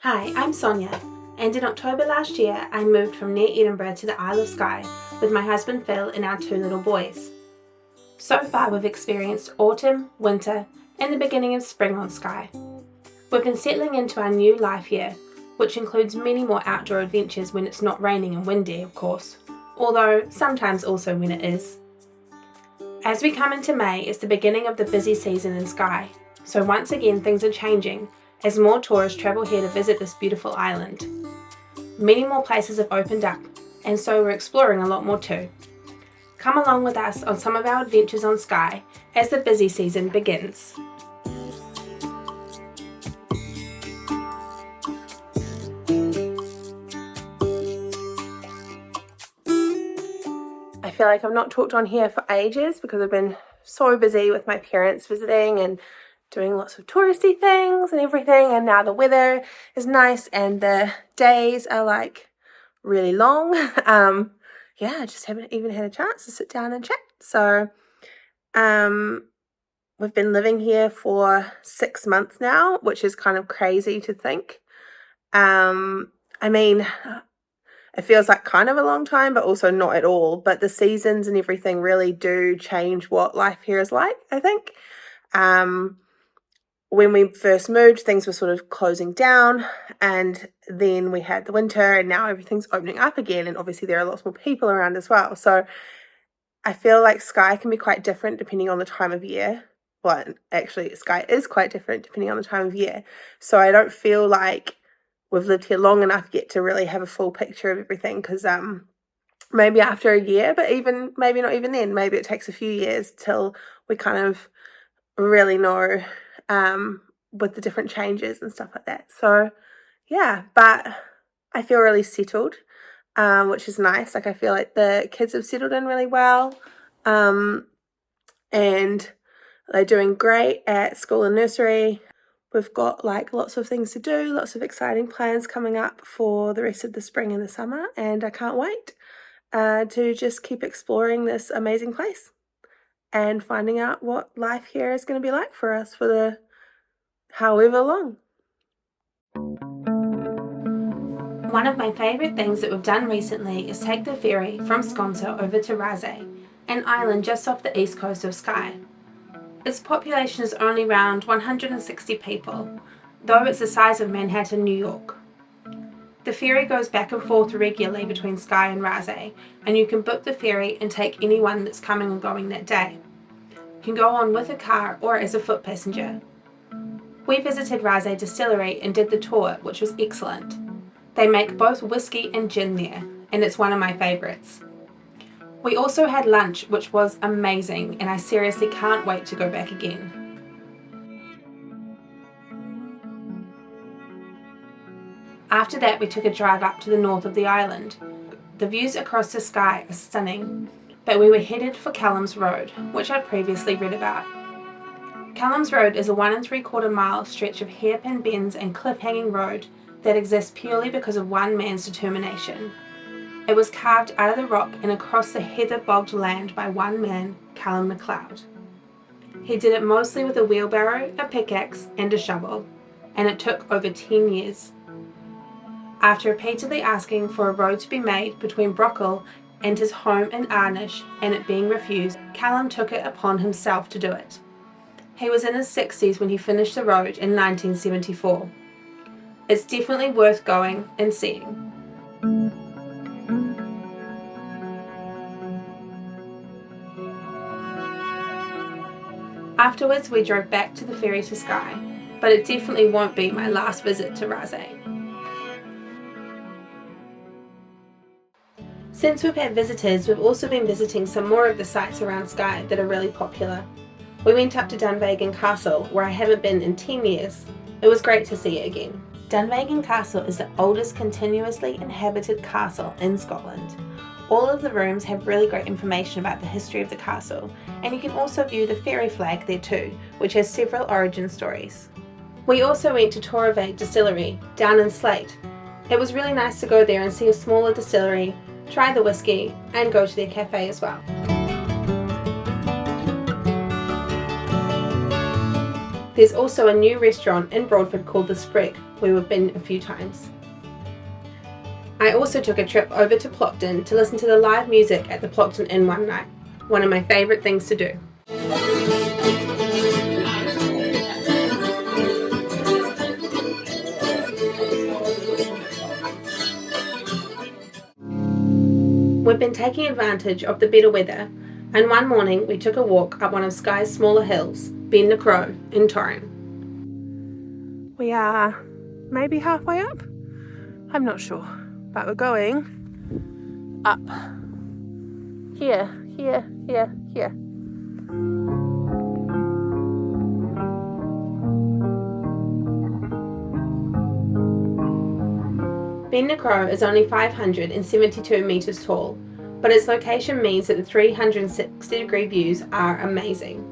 Hi, I'm Sonja, and in October last year I moved from near Edinburgh to the Isle of Skye with my husband Phil and our two little boys. So far we've experienced autumn, winter, and the beginning of spring on Skye. We've been settling into our new life here, which includes many more outdoor adventures when it's not raining and windy, of course, although sometimes also when it is. As we come into May, it's the beginning of the busy season in Skye, so once again things are changing as more tourists travel here to visit this beautiful island. Many more places have opened up, and so we're exploring a lot more too. Come along with us on some of our adventures on Skye as the busy season begins. I feel like I've not talked on here for ages because I've been so busy with my parents visiting and doing lots of touristy things and everything, and now the weather is nice and the days are like really long. I just haven't even had a chance to sit down and chat. So we've been living here for 6 months now, which is kind of crazy to think. It feels like kind of a long time, but also not at all. But the seasons and everything really do change what life here is like, I think. When we first moved, things were sort of closing down, and then we had the winter, and now everything's opening up again, and obviously there are lots more people around as well. So I feel like Skye can be quite different depending on the time of year. Well, actually, Skye is quite different depending on the time of year. So I don't feel like we've lived here long enough yet to really have a full picture of everything, because maybe after a year, but even maybe not even then, maybe it takes a few years till we kind of really know with the different changes and stuff like that. So yeah, but I feel really settled, which is nice. Like I feel like the kids have settled in really well, and they're doing great at school and nursery. We've got like lots of things to do, lots of exciting plans coming up for the rest of the spring and the summer, and I can't wait to just keep exploring this amazing place and finding out what life here is going to be like for us for the however long. One of my favourite things that we've done recently is take the ferry from Sconser over to Raasay, an island just off the east coast of Skye. Its population is only around 160 people, though it's the size of Manhattan, New York. The ferry goes back and forth regularly between Skye and Raasay, and you can book the ferry and take anyone that's coming and going that day. You can go on with a car or as a foot passenger. We visited Raasay Distillery and did the tour, which was excellent. They make both whiskey and gin there, and it's one of my favourites. We also had lunch, which was amazing, and I seriously can't wait to go back again. After that, we took a drive up to the north of the island. The views across the Skye are stunning, but we were headed for Calum's Road, which I'd previously read about. Calum's Road is a 1 3/4 mile stretch of hairpin bends and cliff-hanging road that exists purely because of one man's determination. It was carved out of the rock and across the heather-bogged land by one man, Calum MacLeod. He did it mostly with a wheelbarrow, a pickaxe, and a shovel, and it took over 10 years. After repeatedly asking for a road to be made between Brockle and his home in Arnish and it being refused, Calum took it upon himself to do it. He was in his 60s when he finished the road in 1974. It's definitely worth going and seeing. Afterwards we drove back to the ferry to Skye, but it definitely won't be my last visit to Raasay. Since we've had visitors, we've also been visiting some more of the sites around Skye that are really popular. We went up to Dunvegan Castle, where I haven't been in 10 years. It was great to see it again. Dunvegan Castle is the oldest continuously inhabited castle in Scotland. All of the rooms have really great information about the history of the castle, and you can also view the fairy flag there too, which has several origin stories. We also went to Torabhaig Distillery, down in Sleat. It was really nice to go there and see a smaller distillery, try the whiskey, and go to their cafe as well. There's also a new restaurant in Broadford called the Sprig, where we've been a few times. I also took a trip over to Plockton to listen to the live music at the Plockton Inn one night, one of my favourite things to do. We've been taking advantage of the better weather, and one morning we took a walk up one of Skye's smaller hills, Ben the Crow in Torrin. We are maybe halfway up? I'm not sure, but we're going up here. Ben the Crow is only 572 metres tall, but its location means that the 360-degree views are amazing.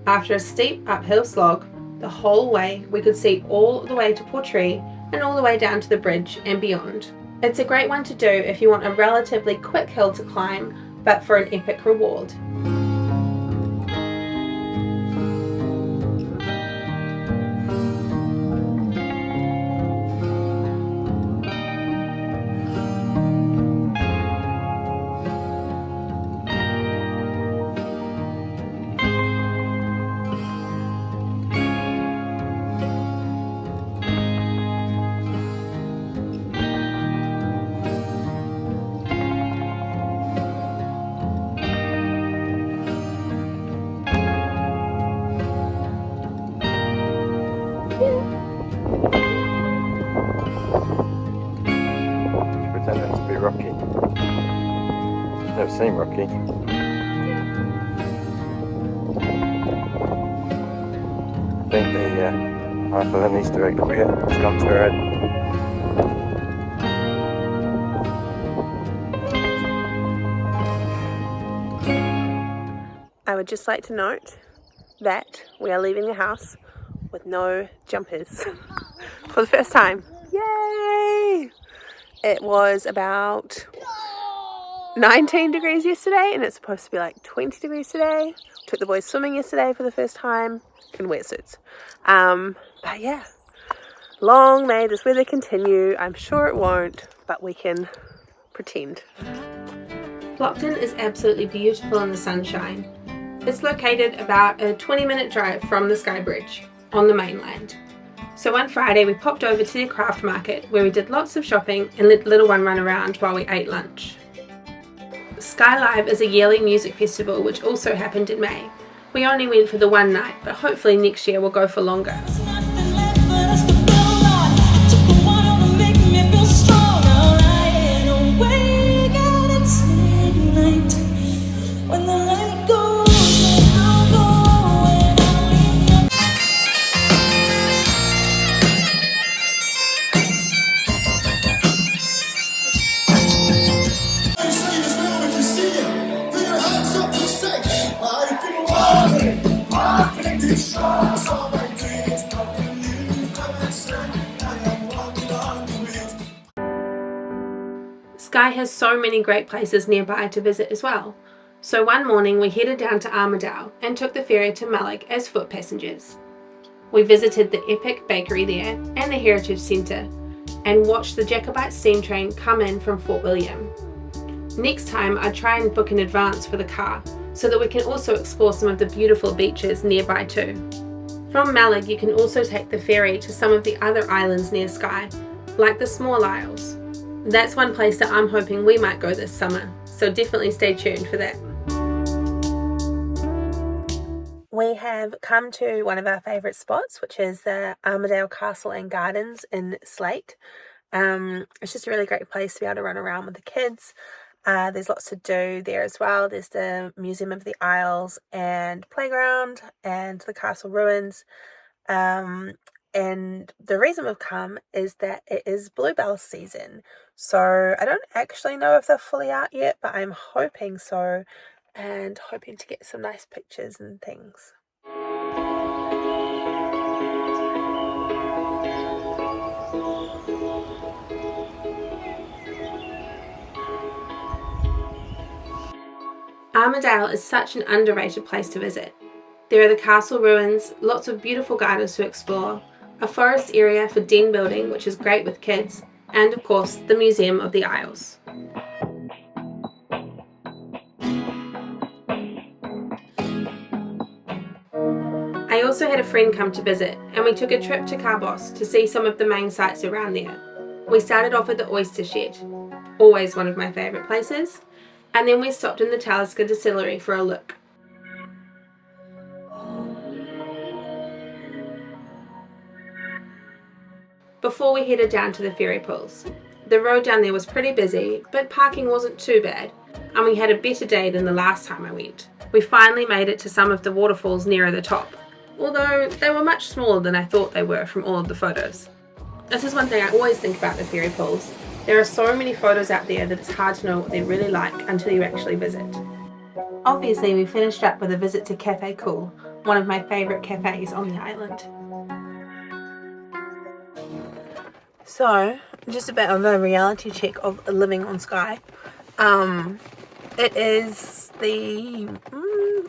After a steep uphill slog, the whole way we could see all the way to Portree and all the way down to the bridge and beyond. It's a great one to do if you want a relatively quick hill to climb, but for an epic reward. Rocky. Never seen Rocky. I think the half of an Easter egg here has gone to her head. I would just like to note that we are leaving the house with no jumpers for the first time. Yay! It was about 19 degrees yesterday and it's supposed to be like 20 degrees today. Took the boys swimming yesterday for the first time in wetsuits. But yeah, long may this weather continue. I'm sure it won't, but we can pretend. Plockton is absolutely beautiful in the sunshine. It's located about a 20-minute drive from the Skye Bridge on the mainland. So one Friday we popped over to the craft market where we did lots of shopping and let the little one run around while we ate lunch. Skye Live is a yearly music festival which also happened in May. We only went for the one night, but hopefully next year we'll go for longer. Skye has so many great places nearby to visit as well. So one morning we headed down to Armadale and took the ferry to Mallaig as foot passengers. We visited the epic bakery there and the Heritage Centre and watched the Jacobite steam train come in from Fort William. Next time I'd try and book in advance for the car so that we can also explore some of the beautiful beaches nearby too. From Mallaig you can also take the ferry to some of the other islands near Skye, like the Small Isles. That's one place that I'm hoping we might go this summer, so definitely stay tuned for that. We have come to one of our favourite spots, which is the Armadale Castle and Gardens in Sleat. It's just a really great place to be able to run around with the kids. There's lots to do there as well. There's the Museum of the Isles and playground and the castle ruins. And the reason we've come is that it is Bluebells season. So I don't actually know if they're fully out yet, but I'm hoping so, and hoping to get some nice pictures and things. Armadale is such an underrated place to visit. There are the castle ruins, lots of beautiful gardens to explore, a forest area for den building which is great with kids, and of course the Museum of the Isles. I also had a friend come to visit, and we took a trip to Carbost to see some of the main sites around there. We started off at the Oyster shed, always one of my favourite places, and then we stopped in the Talisker Distillery for a look. Before we headed down to the ferry pools. The road down there was pretty busy, but parking wasn't too bad, and we had a better day than the last time I went. We finally made it to some of the waterfalls nearer the top, although they were much smaller than I thought they were from all of the photos. This is one thing I always think about the ferry pools. There are so many photos out there that it's hard to know what they're really like until you actually visit. Obviously we finished up with a visit to Cafe Cuil, one of my favourite cafes on the island. So, just a bit of a reality check of living on Skye. It is the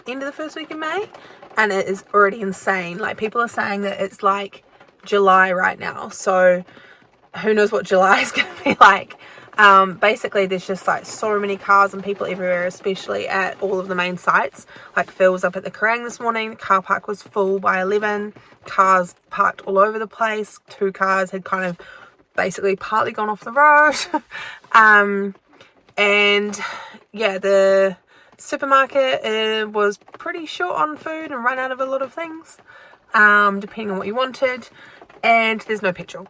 end of the first week of May, and it is already insane. Like, people are saying that it's like July right now, so who knows what July is going to be like. Basically there's just like so many cars and people everywhere, especially at all of the main sites. Like, Phil was up at the Kerrang this morning, the car park was full by 11, cars parked all over the place. 2 cars had kind of basically partly gone off the road. And yeah, the supermarket was pretty short on food and ran out of a lot of things, depending on what you wanted. And there's no petrol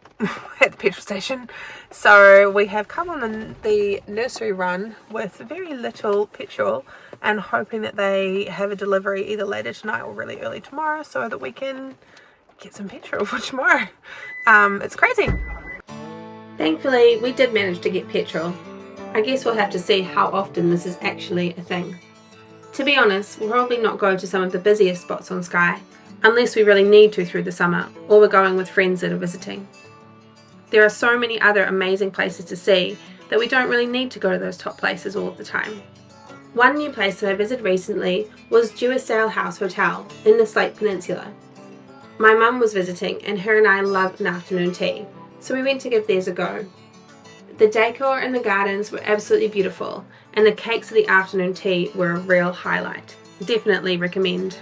at the petrol station, so we have come on the nursery run with very little petrol and hoping that they have a delivery either later tonight or really early tomorrow so that we can get some petrol for tomorrow. It's crazy. Thankfully we did manage to get petrol. I guess we'll have to see how often this is actually a thing. To be honest, we'll probably not go to some of the busiest spots on Skye, unless we really need to through the summer, or we're going with friends that are visiting. There are so many other amazing places to see that we don't really need to go to those top places all of the time. One new place that I visited recently was Duisdale House Hotel in the Sleat Peninsula. My mum was visiting and her and I love an afternoon tea, so we went to give theirs a go. The decor and the gardens were absolutely beautiful, and the cakes of the afternoon tea were a real highlight. Definitely recommend.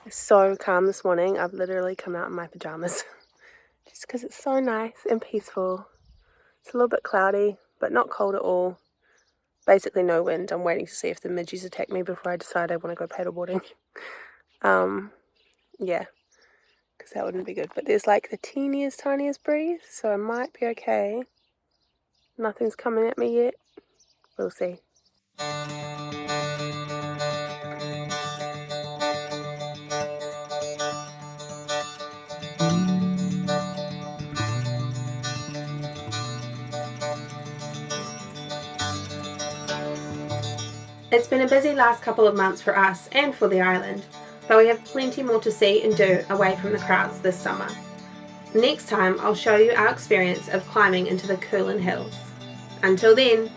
It's so calm this morning. I've literally come out in my pajamas just because it's so nice and peaceful. It's a little bit cloudy, but not cold at all. Basically no wind. I'm waiting to see if the midges attack me before I decide I want to go paddleboarding. Yeah, because that wouldn't be good. But there's like the tiniest breeze, so I might be okay. Nothing's coming at me yet. We'll see. It's been a busy last couple of months for us and for the island, but we have plenty more to see and do away from the crowds this summer. Next time I'll show you our experience of climbing into the Cuil hills. Until then,